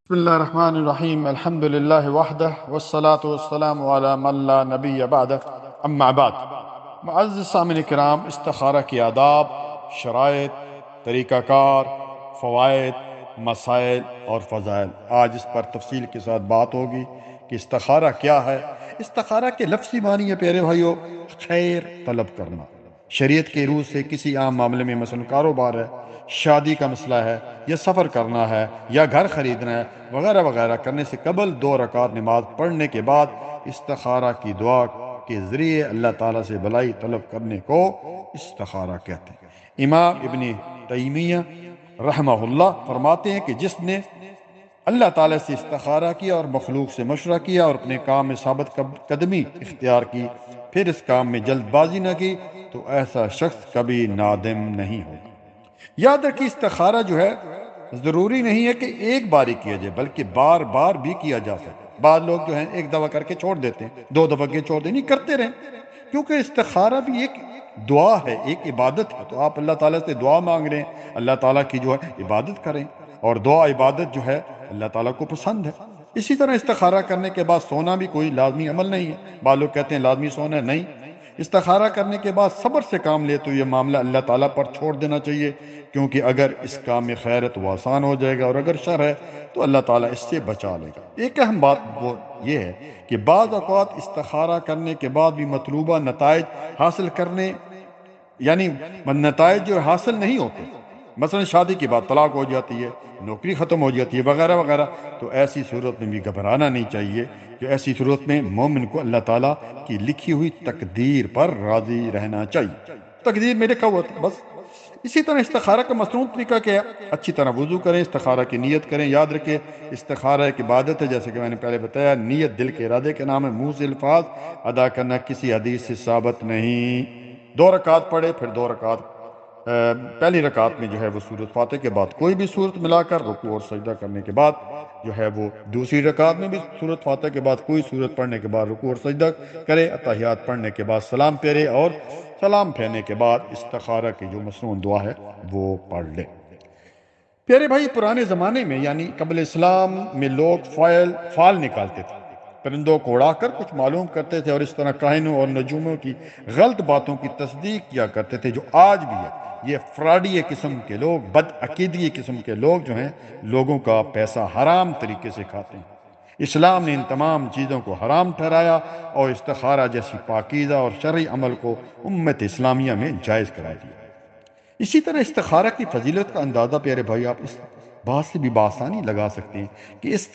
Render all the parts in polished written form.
بسم اللہ الرحمن الرحیم الحمد للہ وحدہ والصلاة والسلام علی من لا نبی بعدہ اما بعد۔ معزز سامعین کرام، استخارہ کی آداب، شرائط، طریقہ کار، فوائد، مسائل اور فضائل، آج اس پر تفصیل کے ساتھ بات ہوگی کہ استخارہ کیا ہے۔ استخارہ کے لفظی معنی ہے پیارے بھائیو خیر طلب کرنا۔ شریعت کے روح سے کسی عام معاملے میں مثلا کاروبار ہے، شادی کا مسئلہ ہے، یا سفر کرنا ہے، یا گھر خریدنا ہے، وغیرہ وغیرہ کرنے سے قبل 2 رکعت نماز پڑھنے کے بعد استخارہ کی دعا کے ذریعے اللہ تعالیٰ سے بھلائی طلب کرنے کو استخارہ کہتے ہیں۔ امام ابن تیمیہ رحمہ اللہ فرماتے ہیں کہ جس نے اللہ تعالیٰ سے استخارہ کیا اور مخلوق سے مشورہ کیا اور اپنے کام میں ثابت قدمی اختیار کی، پھر اس کام میں جلد بازی نہ کی، تو ایسا شخص کبھی نادم نہیں ہوگا۔ یاد رکھیے استخارہ جو ہے ضروری نہیں ہے کہ ایک بار ہی کیا جائے، بلکہ بار بار بھی کیا جا سکتا ہے۔ بعض لوگ جو ہیں ایک دفعہ کر کے چھوڑ دیتے ہیں، 2 دفعہ کے چھوڑ دیتے، نہیں کرتے رہیں، کیونکہ استخارہ بھی ایک دعا ہے، ایک عبادت ہے۔ تو آپ اللہ تعالیٰ سے دعا مانگ رہے ہیں، اللہ تعالیٰ کی جو ہے عبادت کریں، اور دعا عبادت جو ہے اللہ تعالیٰ کو پسند ہے۔ اسی طرح استخارہ کرنے کے بعد سونا بھی کوئی لازمی عمل نہیں ہے۔ بعض لوگ کہتے ہیں لازمی سونا ہے، نہیں۔ استخارہ کرنے کے بعد صبر سے کام لے تو یہ معاملہ اللہ تعالیٰ پر چھوڑ دینا چاہیے، کیونکہ اگر اس کام میں خیر ہے تو وہ آسان ہو جائے گا، اور اگر شر ہے تو اللہ تعالیٰ اس سے بچا لے گا۔ ایک اہم بات وہ یہ ہے کہ بعض اوقات استخارہ کرنے کے بعد بھی مطلوبہ نتائج حاصل کرنے، یعنی نتائج جو حاصل نہیں ہوتے، مثلا شادی کے بعد طلاق ہو جاتی ہے، نوکری ختم ہو جاتی ہے، وغیرہ وغیرہ، تو ایسی صورت میں بھی گھبرانا نہیں چاہیے، کہ ایسی صورت میں مومن کو اللہ تعالیٰ کی لکھی ہوئی تقدیر پر راضی رہنا چاہیے۔ تقدیر میں لکھا ہوا تھا بس۔ اسی طرح استخارہ کا مصنون طریقہ کیا ہے؟ اچھی طرح وضو کریں، استخارہ کی نیت کریں۔ یاد رکھیں استخارہ ایک عبادت ہے، جیسے کہ میں نے پہلے بتایا، نیت دل کے ارادے کے نام ہے، منہ سے الفاظ ادا کرنا کسی حدیث سے ثابت نہیں۔ 2 رکعت پڑھے، پھر 2 رکعت پہلی رکعت میں جو ہے وہ سورۃ فاتح کے بعد کوئی بھی سورت ملا کر رکوع اور سجدہ کرنے کے بعد جو ہے وہ دوسری رکعت میں بھی سورۃ فاتح کے بعد کوئی سورت پڑھنے کے بعد رکوع اور سجدہ کرے، اتحیات پڑھنے کے بعد سلام پھیرے، اور سلام پھیرنے کے بعد استخارہ کی جو مصنون دعا ہے وہ پڑھ لے۔ پیارے بھائی، پرانے زمانے میں یعنی قبل اسلام میں لوگ فال نکالتے تھے، پرندوں کو اڑا کر کچھ معلوم کرتے تھے، اور اس طرح کاہنوں اور نجوموں کی غلط باتوں کی تصدیق کیا کرتے تھے، جو آج بھی ہے۔ یہ فراڈی قسم کے لوگ، بد عقیدی قسم کے لوگ جو ہیں، لوگوں کا پیسہ حرام طریقے سے کھاتے ہیں۔ اسلام نے ان تمام چیزوں کو حرام ٹھہرایا اور استخارہ جیسی پاکیزہ اور شرعی عمل کو امت اسلامیہ میں جائز کرا دیا۔ اسی طرح استخارہ کی فضیلت کا اندازہ پیارے بھائی آپ اس بات سے بھی بآسانی لگا سکتے ہیں کہ اس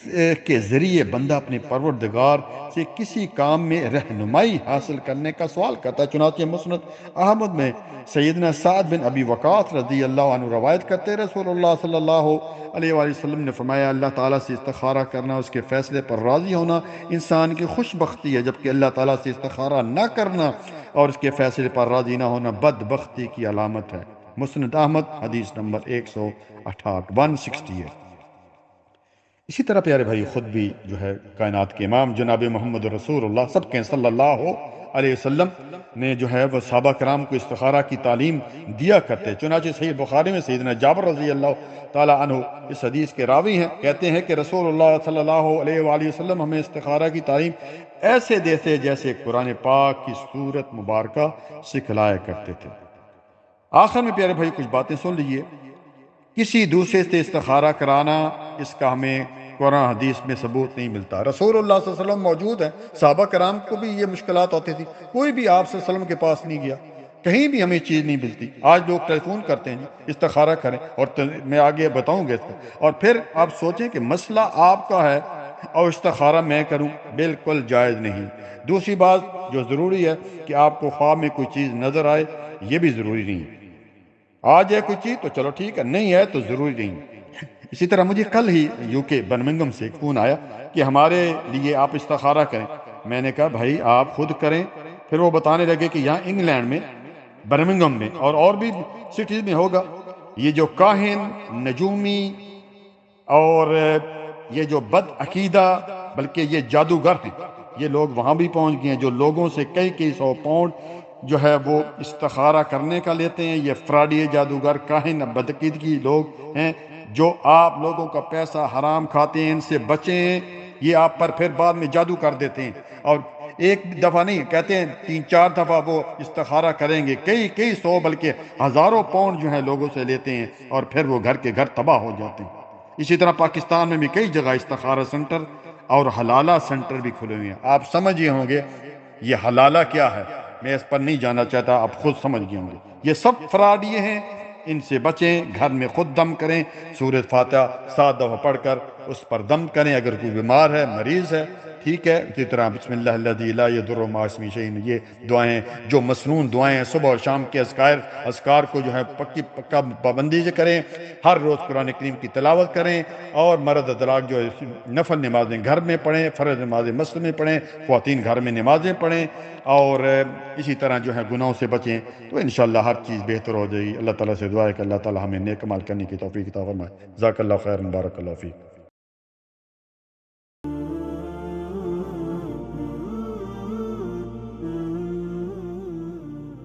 کے ذریعے بندہ اپنے پروردگار سے کسی کام میں رہنمائی حاصل کرنے کا سوال کرتا ہے۔ چنانچہ مسند احمد میں سیدنا سعد بن ابی وقاص رضی اللہ عنہ روایت کرتے، رسول اللہ صلی اللہ علیہ وآلہ وسلم نے فرمایا، اللہ تعالیٰ سے استخارہ کرنا، اس کے فیصلے پر راضی ہونا انسان کی خوش بختی ہے، جبکہ اللہ تعالیٰ سے استخارہ نہ کرنا اور اس کے فیصلے پر راضی نہ ہونا بدبختی کی علامت ہے۔ مسند احمد حدیث نمبر 168۔ اسی طرح پیارے بھائی خود بھی جو ہے کائنات کے امام جناب محمد رسول اللہ سب کے صلی اللہ علیہ وسلم نے جو ہے وہ صحابہ کرام کو استخارہ کی تعلیم دیا کرتے۔ چنانچہ صحیح بخاری میں سیدنا جابر رضی اللہ تعالی عنہ اس حدیث کے راوی ہیں، کہتے ہیں کہ رسول اللہ صلی اللہ علیہ وآلہ وسلم ہمیں استخارہ کی تعلیم ایسے دیتے جیسے قرآن پاک کی سورت مبارکہ سکھلایا کرتے تھے۔ آخر میں پیارے بھائی کچھ باتیں سن لیجیے۔ کسی دوسرے سے استخارہ کرانا، اس کا ہمیں قرآن حدیث میں ثبوت نہیں ملتا۔ رسول اللہ صلی اللہ علیہ وسلم موجود ہیں، صحابہ کرام کو بھی یہ مشکلات ہوتی تھی، کوئی بھی آپ صلی اللہ علیہ وسلم کے پاس نہیں گیا، کہیں بھی ہمیں چیز نہیں ملتی۔ آج لوگ ٹیلی فون کرتے ہیں استخارہ کریں، اور میں آگے بتاؤں گا اس کو، اور پھر آپ سوچیں کہ مسئلہ آپ کا ہے اور استخارہ میں کروں، بالکل جائز نہیں۔ دوسری بات جو ضروری ہے کہ آپ کو خواب میں کوئی چیز نظر آئے، یہ بھی ضروری نہیں ہے۔ آ جائے کوئی چیز تو چلو ٹھیک ہے، نہیں ہے تو ضروری نہیں۔ اسی طرح مجھے کل ہی یو کے برمنگم سے فون آیا کہ ہمارے لیے آپ استخارہ کریں۔ میں نے کہا بھائی آپ خود کریں۔ پھر وہ بتانے لگے کہ یہاں انگلینڈ میں برمنگم میں اور بھی سٹیز میں ہوگا، یہ جو کاہن، نجومی اور یہ جو بد عقیدہ بلکہ یہ جادوگر ہیں، یہ لوگ وہاں بھی پہنچ گئے ہیں، جو لوگوں سے کئی 100 پاؤنڈ جو ہے وہ استخارہ کرنے کا لیتے ہیں۔ یہ فراڈی جادوگر، کاہن، بدعقیدگی لوگ ہیں، جو آپ لوگوں کا پیسہ حرام کھاتے ہیں ان سے بچیں، یہ آپ پر پھر بعد میں جادو کر دیتے ہیں، اور ایک دفعہ نہیں کہتے ہیں 3 4 دفعہ وہ استخارہ کریں گے، کئی کئی سو بلکہ ہزاروں پاؤنڈ جو ہے لوگوں سے لیتے ہیں، اور پھر وہ گھر کے گھر تباہ ہو جاتے ہیں۔ اسی طرح پاکستان میں بھی کئی جگہ استخارہ سنٹر اور حلالہ سنٹر بھی کھلے ہوئے ہیں، آپ سمجھ گئے ہوں گے یہ حلالہ کیا ہے، میں اس پر نہیں جانا چاہتا، آپ خود سمجھ گئے ہوں گے، یہ سب فراڈ یہ ہیں، ان سے بچیں، گھر میں خود دم کریں، سورۃ فاتحہ 7 دفعہ پڑھ کر اس پر دم کریں، اگر کوئی بیمار ہے مریض ہے ٹھیک ہے، اسی طرح بسم اللہ الذی لا یضر مع اسمہ شیء، یہ دعائیں جو مسنون دعائیں ہیں صبح اور شام کے اذکار کو جو ہے پکا پابندی سے کریں، ہر روز قرآن کریم کی تلاوت کریں، اور مرد حضرات جو ہے نفل نمازیں گھر میں پڑھیں، فرض نمازیں مسجد میں پڑھیں، خواتین گھر میں نمازیں پڑھیں، اور اسی طرح جو ہے گناہوں سے بچیں، تو انشاءاللہ ہر چیز بہتر ہو جائے گی۔ اللہ تعالیٰ سے دعا ہے کہ اللہ تعالیٰ ہمیں نیک عمل کرنے کی توفیق عطا فرمائے۔ جزاک اللہ خیر، بارک اللہ فیک۔